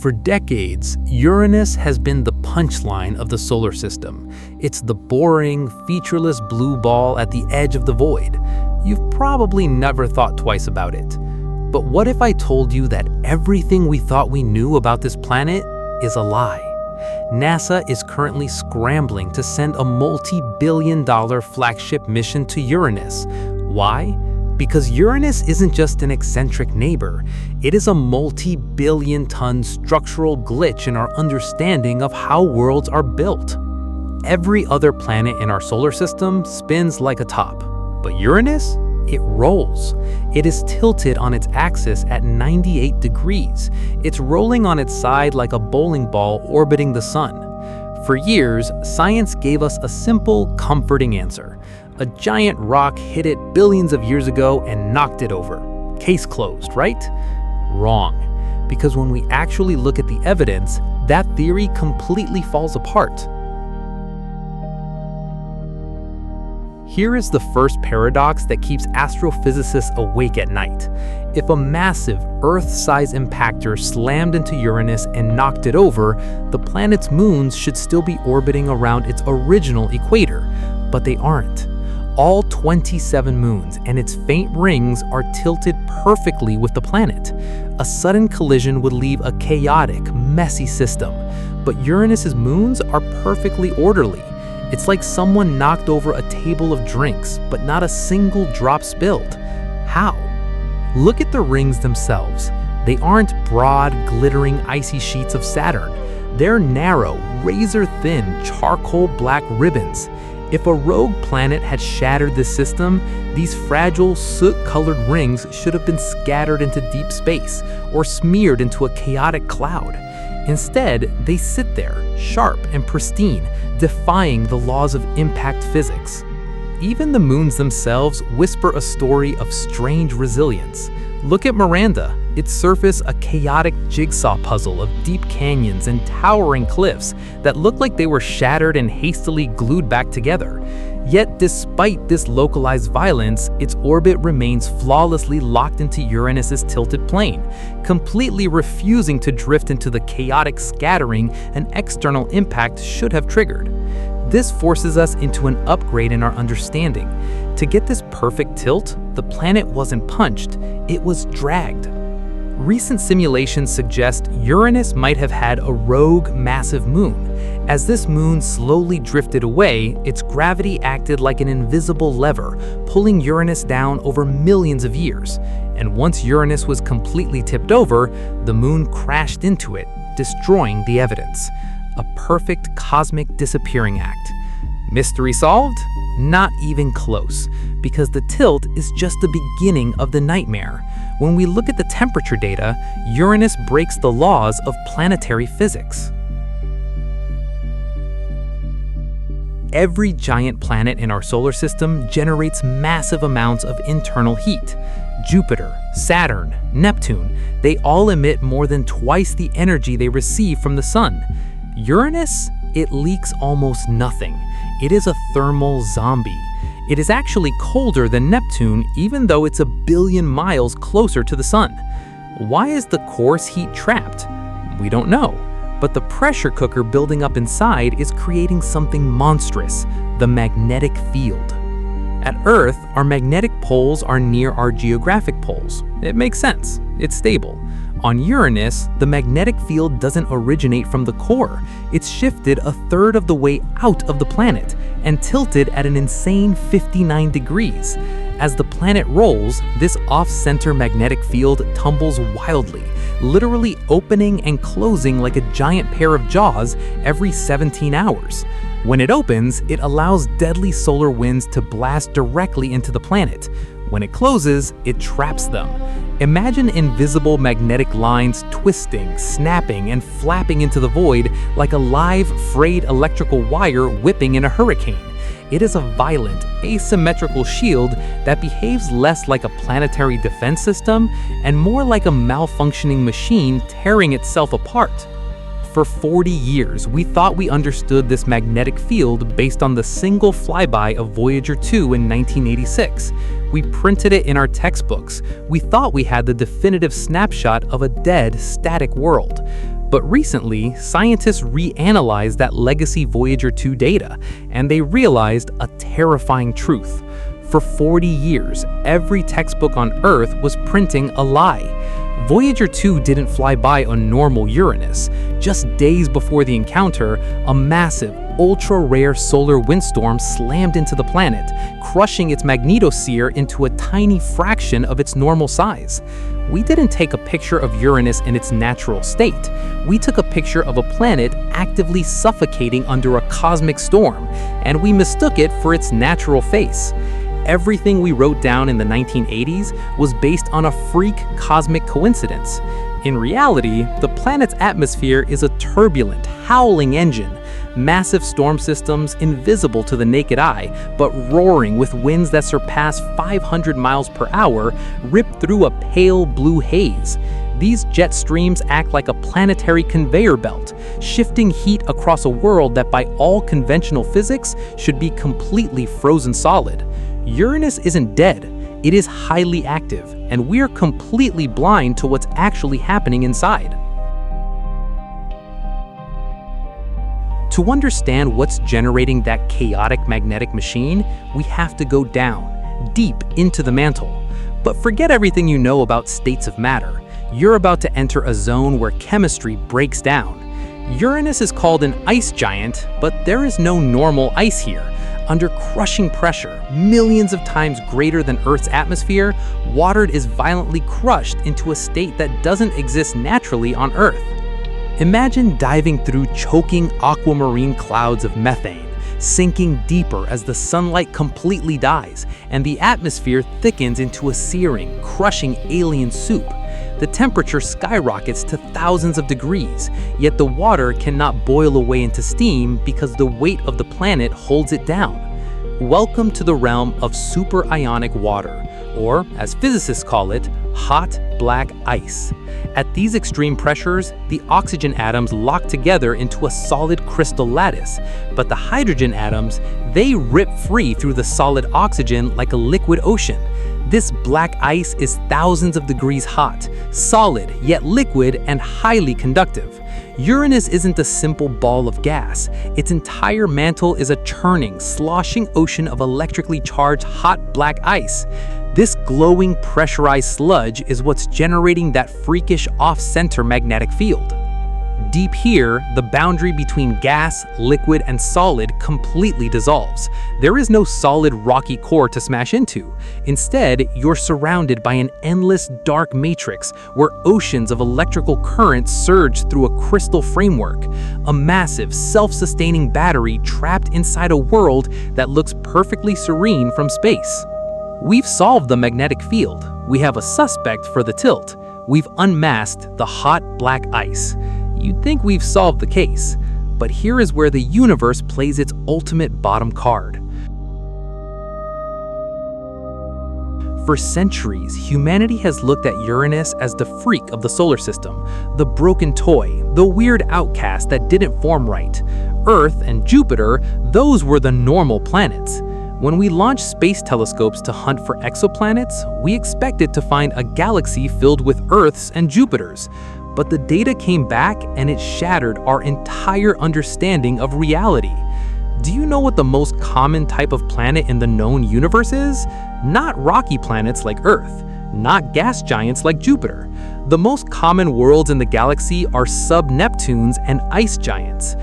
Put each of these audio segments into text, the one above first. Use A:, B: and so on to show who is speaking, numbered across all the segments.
A: For decades, Uranus has been the punchline of the solar system. It's the boring, featureless blue ball at the edge of the void. You've probably never thought twice about it. But what if I told you that everything we thought we knew about this planet is a lie? NASA is currently scrambling to send a multi-billion-dollar flagship mission to Uranus. Why? Because Uranus isn't just an eccentric neighbor, it is a multi-billion-ton structural glitch in our understanding of how worlds are built. Every other planet in our solar system spins like a top, but Uranus? It rolls. It is tilted on its axis at 98 degrees. It's rolling on its side like a bowling ball orbiting the sun. For years, science gave us a simple, comforting answer. A giant rock hit it billions of years ago and knocked it over. Case closed, right? Wrong. Because when we actually look at the evidence, that theory completely falls apart. Here is the first paradox that keeps astrophysicists awake at night. If a massive Earth-size impactor slammed into Uranus and knocked it over, the planet's moons should still be orbiting around its original equator, but they aren't. All 27 moons and its faint rings are tilted perfectly with the planet. A sudden collision would leave a chaotic, messy system, but Uranus's moons are perfectly orderly. It's like someone knocked over a table of drinks, but not a single drop spilled. How? Look at the rings themselves. They aren't broad, glittering, icy sheets of Saturn. They're narrow, razor-thin, charcoal black ribbons. If a rogue planet had shattered this system, these fragile, soot-colored rings should have been scattered into deep space or smeared into a chaotic cloud. Instead, they sit there, sharp and pristine, defying the laws of impact physics. Even the moons themselves whisper a story of strange resilience. Look at Miranda, its surface a chaotic jigsaw puzzle of deep canyons and towering cliffs that look like they were shattered and hastily glued back together. Yet despite this localized violence, its orbit remains flawlessly locked into Uranus's tilted plane, completely refusing to drift into the chaotic scattering an external impact should have triggered. This forces us into an upgrade in our understanding. To get this perfect tilt, the planet wasn't punched, it was dragged. Recent simulations suggest Uranus might have had a rogue massive moon. As this moon slowly drifted away, its gravity acted like an invisible lever, pulling Uranus down over millions of years. And once Uranus was completely tipped over, the moon crashed into it, destroying the evidence. A perfect cosmic disappearing act. Mystery solved? Not even close, because the tilt is just the beginning of the nightmare. When we look at the temperature data, Uranus breaks the laws of planetary physics. Every giant planet in our solar system generates massive amounts of internal heat. Jupiter, Saturn, Neptune, they all emit more than twice the energy they receive from the sun. Uranus, it leaks almost nothing. It is a thermal zombie. It is actually colder than Neptune, even though it's a billion miles closer to the sun. Why is the coarse heat trapped? We don't know, but the pressure cooker building up inside is creating something monstrous, the magnetic field. At Earth, our magnetic poles are near our geographic poles. It makes sense. It's stable. On Uranus, the magnetic field doesn't originate from the core. It's shifted a third of the way out of the planet and tilted at an insane 59 degrees. As the planet rolls, this off-center magnetic field tumbles wildly, literally opening and closing like a giant pair of jaws every 17 hours. When it opens, it allows deadly solar winds to blast directly into the planet. When it closes, it traps them. Imagine invisible magnetic lines twisting, snapping, and flapping into the void like a live, frayed electrical wire whipping in a hurricane. It is a violent, asymmetrical shield that behaves less like a planetary defense system and more like a malfunctioning machine tearing itself apart. For 40 years, we thought we understood this magnetic field based on the single flyby of Voyager 2 in 1986. We printed it in our textbooks. We thought we had the definitive snapshot of a dead, static world. But recently, scientists reanalyzed that legacy Voyager 2 data, and they realized a terrifying truth. For 40 years, every textbook on Earth was printing a lie. Voyager 2 didn't fly by a normal Uranus. Just days before the encounter, a massive, ultra-rare solar windstorm slammed into the planet, crushing its magnetosphere into a tiny fraction of its normal size. We didn't take a picture of Uranus in its natural state. We took a picture of a planet actively suffocating under a cosmic storm, and we mistook it for its natural face. Everything we wrote down in the 1980s was based on a freak cosmic coincidence. In reality, the planet's atmosphere is a turbulent, howling engine. Massive storm systems invisible to the naked eye, but roaring with winds that surpass 500 miles per hour, rip through a pale blue haze. These jet streams act like a planetary conveyor belt, shifting heat across a world that by all conventional physics should be completely frozen solid. Uranus isn't dead, it is highly active, and we're completely blind to what's actually happening inside. To understand what's generating that chaotic magnetic machine, we have to go down, deep into the mantle. But forget everything you know about states of matter. You're about to enter a zone where chemistry breaks down. Uranus is called an ice giant, but there is no normal ice here. Under crushing pressure, millions of times greater than Earth's atmosphere, water is violently crushed into a state that doesn't exist naturally on Earth. Imagine diving through choking aquamarine clouds of methane, sinking deeper as the sunlight completely dies, and the atmosphere thickens into a searing, crushing alien soup. The temperature skyrockets to thousands of degrees, yet the water cannot boil away into steam because the weight of the planet holds it down. Welcome to the realm of superionic water, or as physicists call it, hot black ice. At these extreme pressures, the oxygen atoms lock together into a solid crystal lattice, but the hydrogen atoms, they rip free through the solid oxygen like a liquid ocean. This black ice is thousands of degrees hot, solid yet liquid and highly conductive. Uranus isn't a simple ball of gas. Its entire mantle is a churning, sloshing ocean of electrically charged hot black ice. This glowing pressurized sludge is what's generating that freakish off-center magnetic field. Deep here, the boundary between gas, liquid, and solid completely dissolves. There is no solid rocky core to smash into. Instead, you're surrounded by an endless dark matrix where oceans of electrical current surge through a crystal framework, a massive, self-sustaining battery trapped inside a world that looks perfectly serene from space. We've solved the magnetic field. We have a suspect for the tilt. We've unmasked the hot black ice. You'd think we've solved the case, but here is where the universe plays its ultimate bottom card. For centuries, humanity has looked at Uranus as the freak of the solar system, the broken toy, the weird outcast that didn't form right. Earth and Jupiter, those were the normal planets. When we launched space telescopes to hunt for exoplanets, we expected to find a galaxy filled with Earths and Jupiters. But the data came back and it shattered our entire understanding of reality. Do you know what the most common type of planet in the known universe is? Not rocky planets like Earth, not gas giants like Jupiter. The most common worlds in the galaxy are sub-neptunes and ice giants.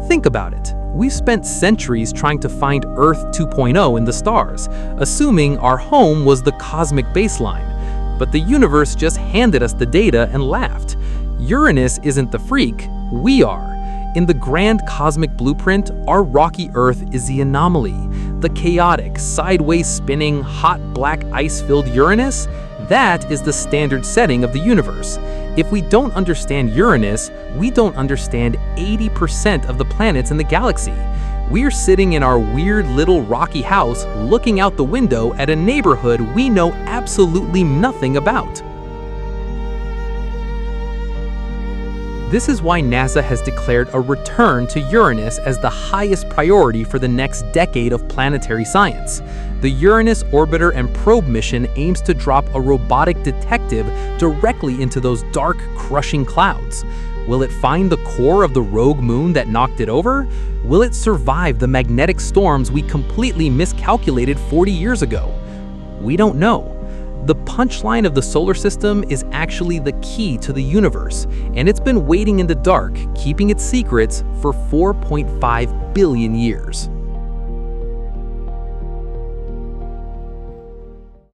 A: Think about it. We've spent centuries trying to find Earth 2.0 in the stars, assuming our home was the cosmic baseline. But the universe just handed us the data and laughed. Uranus isn't the freak, we are. In the grand cosmic blueprint, our rocky Earth is the anomaly. The chaotic, sideways spinning, hot black ice-filled Uranus, that is the standard setting of the universe. If we don't understand Uranus, we don't understand 80% of the planets in the galaxy. We're sitting in our weird little rocky house looking out the window at a neighborhood we know absolutely nothing about. This is why NASA has declared a return to Uranus as the highest priority for the next decade of planetary science. The Uranus Orbiter and Probe mission aims to drop a robotic detective directly into those dark, crushing clouds. Will it find the core of the rogue moon that knocked it over? Will it survive the magnetic storms we completely miscalculated 40 years ago? We don't know. The punchline of the solar system is actually the key to the universe, and it's been waiting in the dark, keeping its secrets for 4.5 billion years.